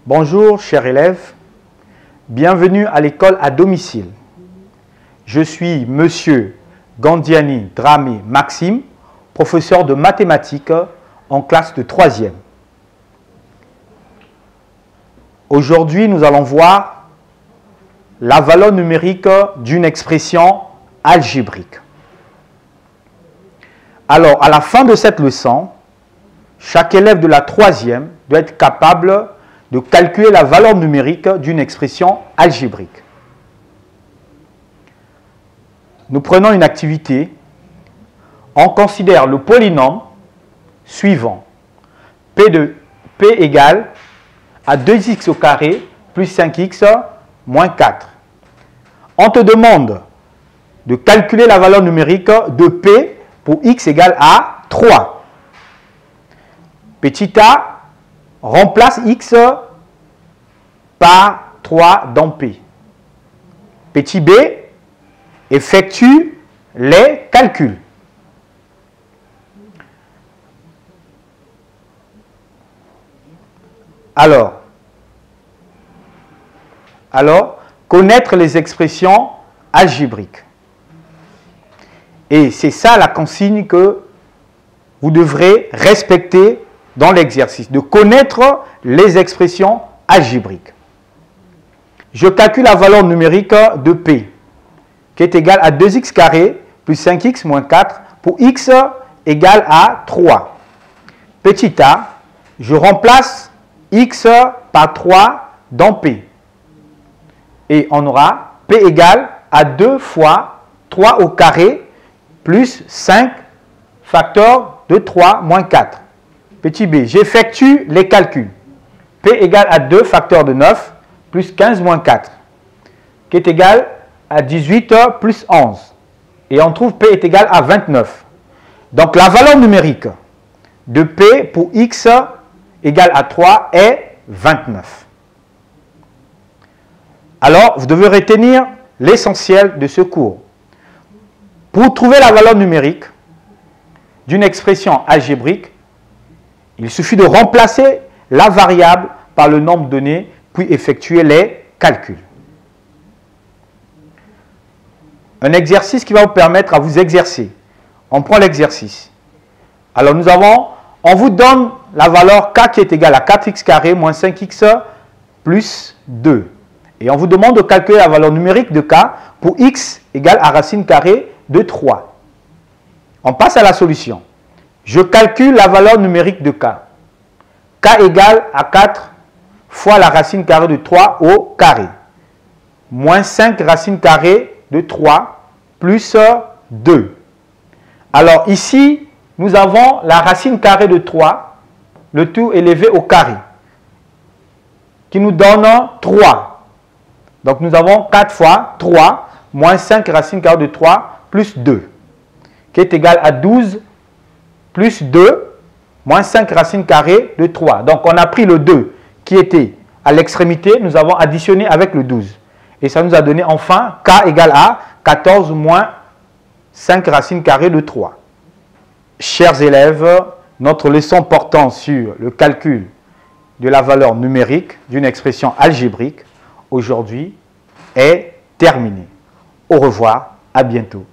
Bonjour chers élèves, bienvenue à l'école à domicile. Je suis Monsieur Gandiani Dramé Maxime, professeur de mathématiques en classe de 3e. Aujourd'hui, nous allons voir la valeur numérique d'une expression algébrique. Alors, à la fin de cette leçon, chaque élève de la 3e doit être capable de calculer la valeur numérique d'une expression algébrique. Nous prenons une activité. On considère le polynôme suivant. P égale à 2x au carré plus 5x moins 4. On te demande de calculer la valeur numérique de P pour x égale à 3. Petit a remplace x par 3 dans P. Petit b effectue les calculs. Alors, connaître les expressions algébriques. Et c'est ça la consigne que vous devrez respecter dans l'exercice, de connaître les expressions algébriques. Je calcule la valeur numérique de P, qui est égale à 2x carré plus 5x moins 4 pour x égale à 3. Petit a, je remplace x par 3 dans P. Et on aura P égale à 2 fois 3 au carré plus 5 facteur de 3 moins 4. Petit b, j'effectue les calculs. P égale à 2 facteur de 9 plus 15 moins 4, qui est égal à 18 plus 11. Et on trouve P est égal à 29. Donc la valeur numérique de P pour x égale à 3 est 29. Alors, vous devez retenir l'essentiel de ce cours. Pour trouver la valeur numérique d'une expression algébrique, il suffit de remplacer la variable par le nombre donné, puis effectuer les calculs. Un exercice qui va vous permettre à vous exercer. On prend l'exercice. Alors on vous donne la valeur k qui est égale à 4x carré moins 5x plus 2. Et on vous demande de calculer la valeur numérique de k pour x égale à racine carrée de 3. On passe à la solution. Je calcule la valeur numérique de k. K égale à 4 fois la racine carrée de 3 au carré. Moins 5 racine carrée de 3 plus 2. Alors ici, nous avons la racine carrée de 3, le tout élevé au carré, qui nous donne 3. Donc nous avons 4 fois 3 moins 5 racine carrée de 3 plus 2, qui est égal à 12 plus 2 moins 5 racine carrée de 3. Donc on a pris le 2 qui était à l'extrémité, nous avons additionné avec le 12. Et ça nous a donné enfin k égale à 14 moins 5 racine carrée de 3. Chers élèves, notre leçon portant sur le calcul de la valeur numérique d'une expression algébrique aujourd'hui est terminée. Au revoir, à bientôt.